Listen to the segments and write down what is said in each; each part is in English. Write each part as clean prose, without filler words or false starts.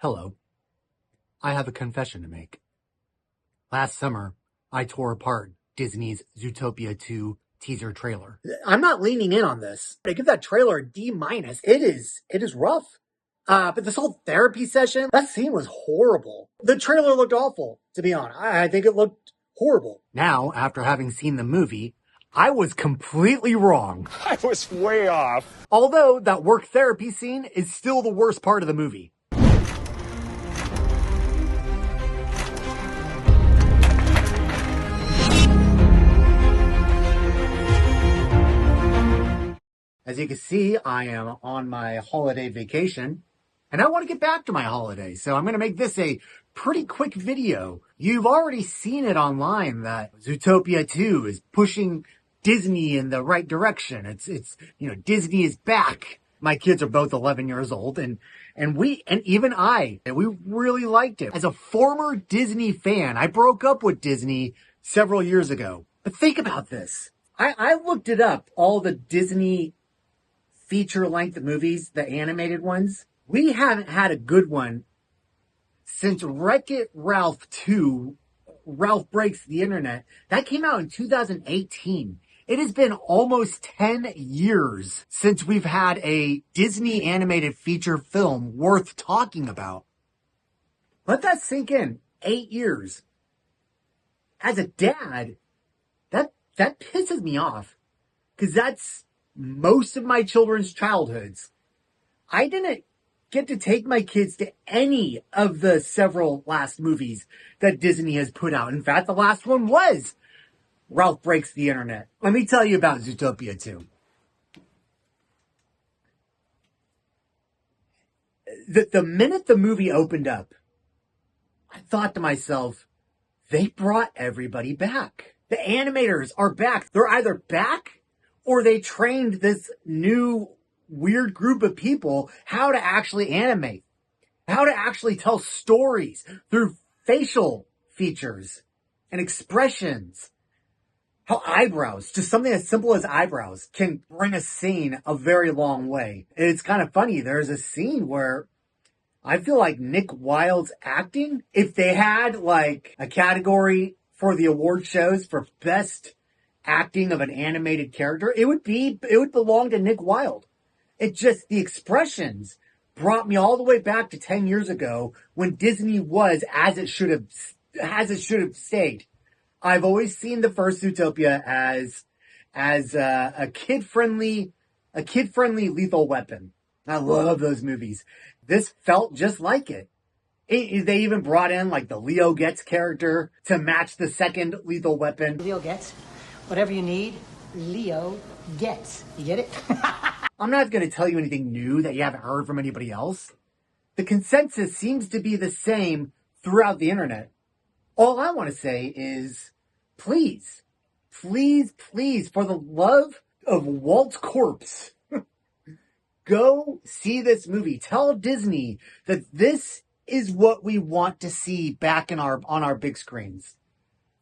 Hello. I have a confession to make. Last summer, I tore apart Disney's Zootopia 2 teaser trailer. I'm not leaning in on this. I give that trailer a D-. It is rough. But this whole therapy session, that scene was horrible. The trailer looked awful, to be honest. I think it looked horrible. Now, after having seen the movie, I was completely wrong. I was way off. Although that work therapy scene is still the worst part of the movie. As you can see, I am on my holiday vacation, and I want to get back to my holiday, so I'm going to make this a pretty quick video. You've already seen it online that Zootopia 2 is pushing Disney in the right direction. It's Disney is back. My kids are both 11 years old, and even I, we really liked it. As a former Disney fan, I broke up with Disney several years ago. But think about this. I looked it up, all the Disney feature-length movies, the animated ones. We haven't had a good one since Wreck-It Ralph 2, Ralph Breaks the Internet. That came out in 2018. It has been almost 10 years since we've had a Disney animated feature film worth talking about. Let that sink in. 8 years. As a dad, that pisses me off, because that's most of my children's childhoods. I didn't get to take my kids to any of the several last movies that Disney has put out. In fact, the last one was Ralph Breaks the Internet. Let me tell you about Zootopia 2. The minute the movie opened up, I thought to myself, they brought everybody back. The animators are back. They're either back or they trained this new weird group of people how to actually animate, how to actually tell stories through facial features and expressions. How eyebrows, just something as simple as eyebrows, can bring a scene a very long way. It's kind of funny. There's a scene where I feel like Nick Wilde's acting, if they had like a category for the award shows for best acting of an animated character, it would belong to Nick Wilde. The expressions brought me all the way back to 10 years ago when Disney was as it should have stayed. I've always seen the first Zootopia as a kid-friendly Lethal Weapon. I love those movies. This felt just like it. They even brought in like the Leo Getz character to match the second Lethal Weapon. Leo Getz, whatever you need, Leo Getz. You get it? I'm not going to tell you anything new that you haven't heard from anybody else. The consensus seems to be the same throughout the internet. All I want to say is, please, please, please, for the love of Walt's corpse, go see this movie. Tell Disney that this is what we want to see back on our big screens.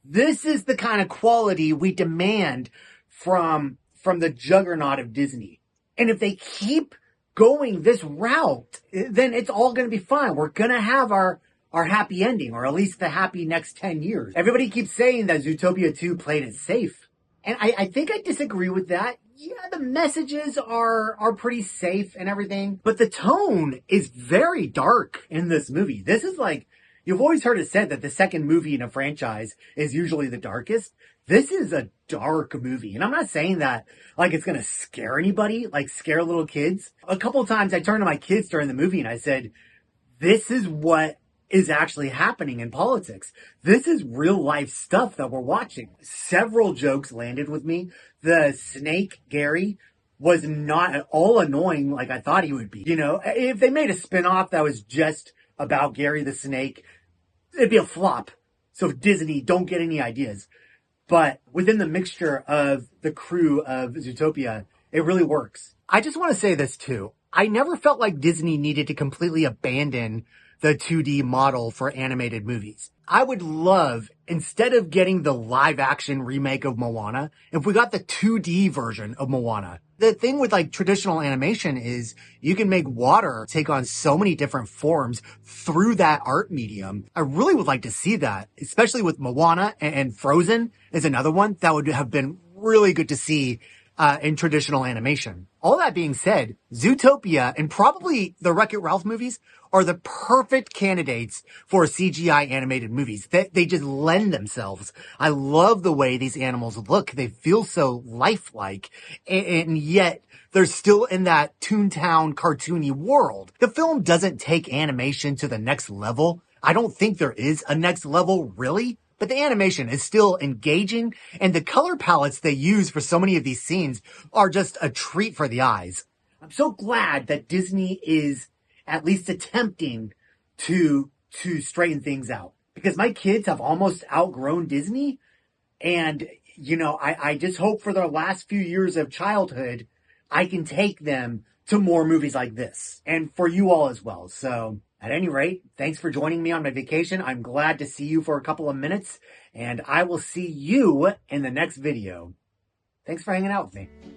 This is the kind of quality we demand from the juggernaut of Disney. And if they keep going this route, then it's all going to be fine. We're going to have our happy ending, or at least the happy next 10 years. Everybody keeps saying that Zootopia 2 played it safe. And I think I disagree with that. Yeah, the messages are pretty safe and everything, but the tone is very dark in this movie. This is like, you've always heard it said that the second movie in a franchise is usually the darkest. This is a dark movie. And I'm not saying that like it's going to scare anybody, like scare little kids. A couple of times I turned to my kids during the movie and I said, this is what is actually happening in politics. This is real life stuff that we're watching. Several jokes landed with me. The snake, Gary, was not at all annoying like I thought he would be. You know, if they made a spinoff that was just about Gary the snake, it'd be a flop. So Disney, don't get any ideas. But within the mixture of the crew of Zootopia, it really works. I just want to say this too. I never felt like Disney needed to completely abandon the 2D model for animated movies. I would love, instead of getting the live action remake of Moana, if we got the 2D version of Moana. The thing with like traditional animation is you can make water take on so many different forms through that art medium. I really would like to see that, especially with Moana and Frozen is another one that would have been really good to see in traditional animation. All that being said, Zootopia and probably the Wreck-It Ralph movies are the perfect candidates for CGI animated movies. They just lend themselves. I love the way these animals look. They feel so lifelike, and yet they're still in that Toontown cartoony world. The film doesn't take animation to the next level. I don't think there is a next level, really. But the animation is still engaging, and the color palettes they use for so many of these scenes are just a treat for the eyes. I'm so glad that Disney is at least attempting to straighten things out, because my kids have almost outgrown Disney, and you know, I just hope for their last few years of childhood I can take them to more movies like this, and for you all as well. So at any rate, thanks for joining me on my vacation. I'm glad to see you for a couple of minutes, and I will see you in the next video. Thanks for hanging out with me.